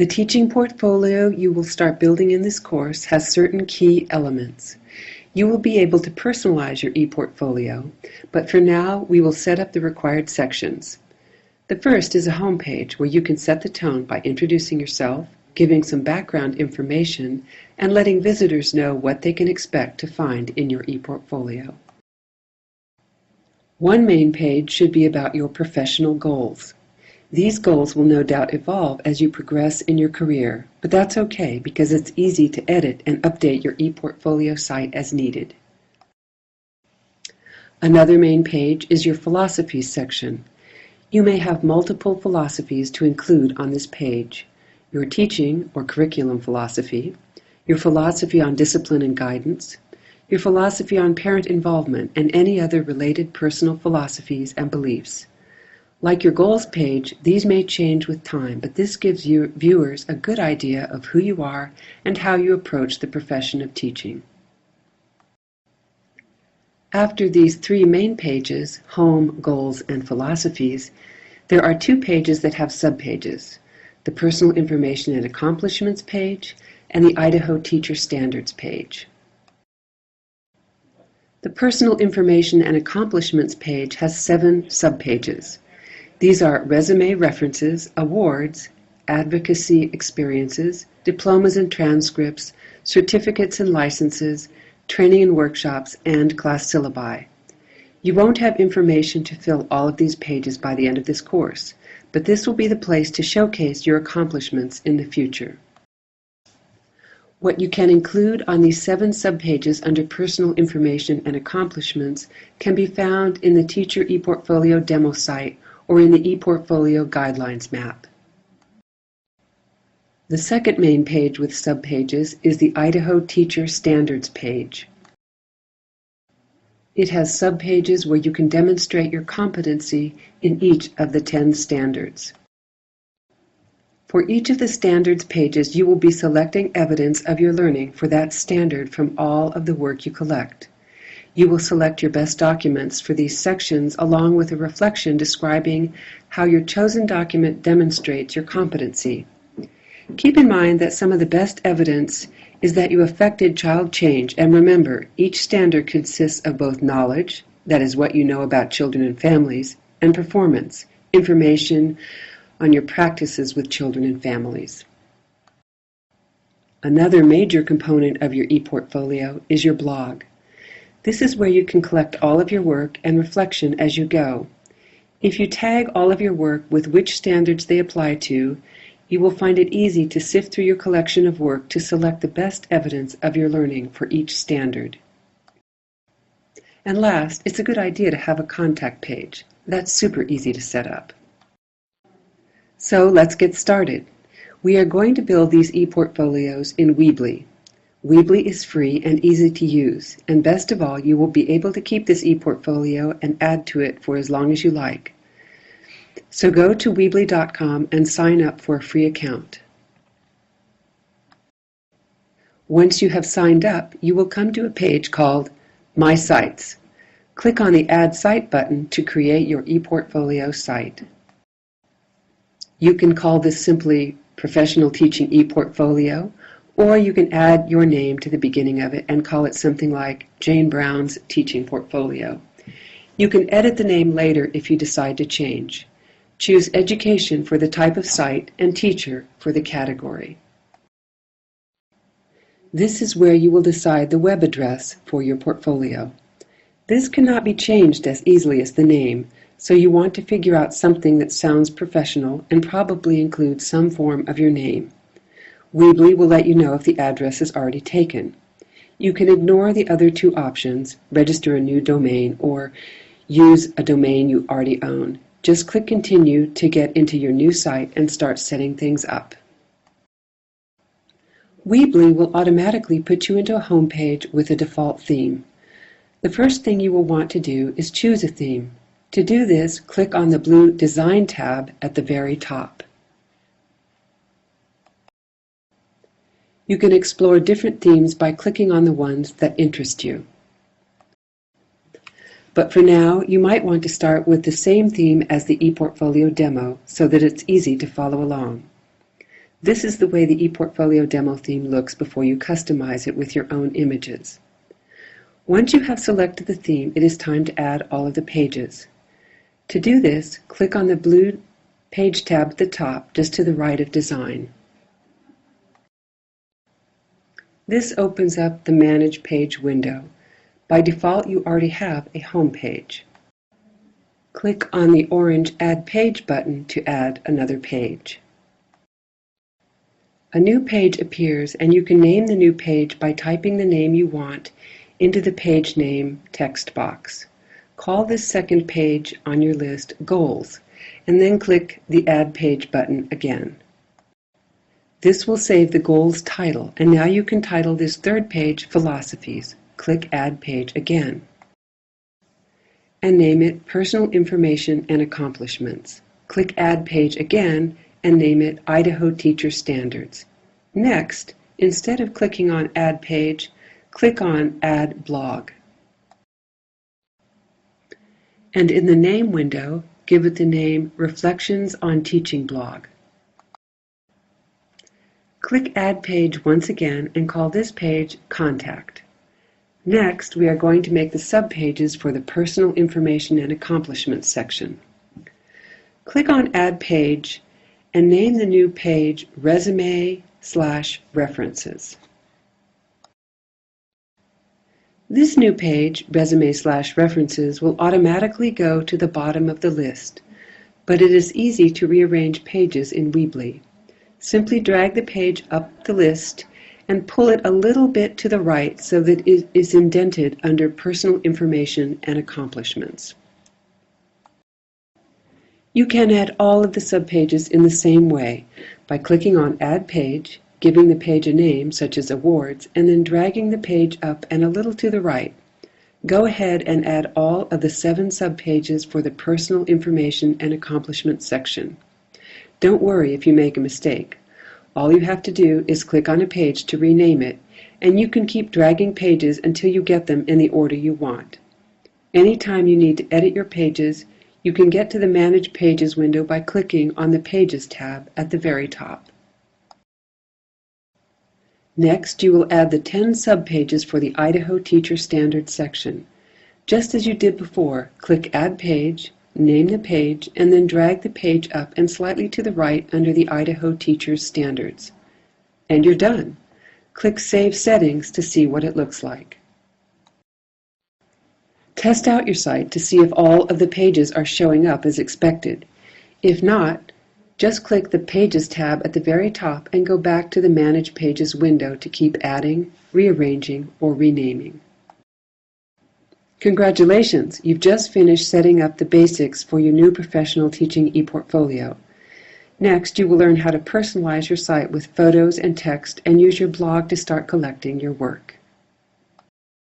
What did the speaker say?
The teaching portfolio you will start building in this course has certain key elements. You will be able to personalize your ePortfolio, but for now we will set up the required sections. The first is a home page where you can set the tone by introducing yourself, giving some background information, and letting visitors know what they can expect to find in your ePortfolio. One main page should be about your professional goals. These goals will no doubt evolve as you progress in your career, but that's okay because it's easy to edit and update your ePortfolio site as needed. Another main page is your philosophies section. You may have multiple philosophies to include on this page: your teaching or curriculum philosophy, your philosophy on discipline and guidance, your philosophy on parent involvement, and any other related personal philosophies and beliefs. Like your goals page, these may change with time, but this gives you viewers a good idea of who you are and how you approach the profession of teaching. After these three main pages, home, goals, and philosophies, there are two pages that have subpages: the Personal Information and Accomplishments page and the Idaho Teacher Standards page. The Personal Information and Accomplishments page has 7 subpages. These are resume references, awards, advocacy experiences, diplomas and transcripts, certificates and licenses, training and workshops, and class syllabi. You won't have information to fill all of these pages by the end of this course, but this will be the place to showcase your accomplishments in the future. What you can include on these 7 subpages under Personal Information and Accomplishments can be found in the Teacher ePortfolio demo site or in the ePortfolio Guidelines map. The second main page with subpages is the Idaho Teacher Standards page. It has subpages where you can demonstrate your competency in each of the 10 standards. For each of the standards pages, you will be selecting evidence of your learning for that standard from all of the work you collect. You will select your best documents for these sections along with a reflection describing how your chosen document demonstrates your competency. Keep in mind that some of the best evidence is that you affected child change, and remember, each standard consists of both knowledge, that is what you know about children and families, and performance, information on your practices with children and families. Another major component of your ePortfolio is your blog. This is where you can collect all of your work and reflection as you go. If you tag all of your work with which standards they apply to, you will find it easy to sift through your collection of work to select the best evidence of your learning for each standard. And last, it's a good idea to have a contact page. That's super easy to set up. So let's get started. We are going to build these ePortfolios in Weebly. Weebly is free and easy to use, and best of all, you will be able to keep this ePortfolio and add to it for as long as you like. So go to Weebly.com and sign up for a free account. Once you have signed up, you will come to a page called My Sites. Click on the Add Site button to create your ePortfolio site. You can call this simply Professional Teaching ePortfolio, or you can add your name to the beginning of it and call it something like Jane Brown's Teaching Portfolio. You can edit the name later if you decide to change. Choose Education for the type of site and Teacher for the category. This is where you will decide the web address for your portfolio. This cannot be changed as easily as the name, so you want to figure out something that sounds professional and probably includes some form of your name. Weebly will let you know if the address is already taken. You can ignore the other 2 options, register a new domain or use a domain you already own. Just click Continue to get into your new site and start setting things up. Weebly will automatically put you into a home page with a default theme. The first thing you will want to do is choose a theme. To do this, click on the blue Design tab at the very top. You can explore different themes by clicking on the ones that interest you. But for now, you might want to start with the same theme as the ePortfolio demo so that it's easy to follow along. This is the way the ePortfolio demo theme looks before you customize it with your own images. Once you have selected the theme, it is time to add all of the pages. To do this, click on the blue Page tab at the top, just to the right of Design. This opens up the Manage Page window. By default, you already have a home page. Click on the orange Add Page button to add another page. A new page appears, and you can name the new page by typing the name you want into the page name text box. Call this second page on your list Goals, and then click the Add Page button again. This will save the Goals title, and now you can title this third page Philosophies. Click Add Page again. And name it Personal Information and Accomplishments. Click Add Page again and name it Idaho Teacher Standards. Next, instead of clicking on Add Page, click on Add Blog. And in the Name window, give it the name Reflections on Teaching Blog. Click Add Page once again and call this page Contact. Next, we are going to make the subpages for the Personal Information and Accomplishments section. Click on Add Page and name the new page Resume/References. This new page, Resume/References, will automatically go to the bottom of the list, but it is easy to rearrange pages in Weebly. Simply drag the page up the list and pull it a little bit to the right so that it is indented under Personal Information and Accomplishments. You can add all of the subpages in the same way by clicking on Add Page, giving the page a name such as Awards, and then dragging the page up and a little to the right. Go ahead and add all of the 7 subpages for the Personal Information and Accomplishments section. Don't worry if you make a mistake. All you have to do is click on a page to rename it, and you can keep dragging pages until you get them in the order you want. Anytime you need to edit your pages, you can get to the Manage Pages window by clicking on the Pages tab at the very top. Next, you will add the 10 subpages for the Idaho Teacher Standards section. Just as you did before, click Add Page, name the page, and then drag the page up and slightly to the right under the Idaho Teacher's Standards. And you're done. Click Save Settings to see what it looks like. Test out your site to see if all of the pages are showing up as expected. If not, just click the Pages tab at the very top and go back to the Manage Pages window to keep adding, rearranging, or renaming. Congratulations! You've just finished setting up the basics for your new professional teaching ePortfolio. Next, you will learn how to personalize your site with photos and text and use your blog to start collecting your work.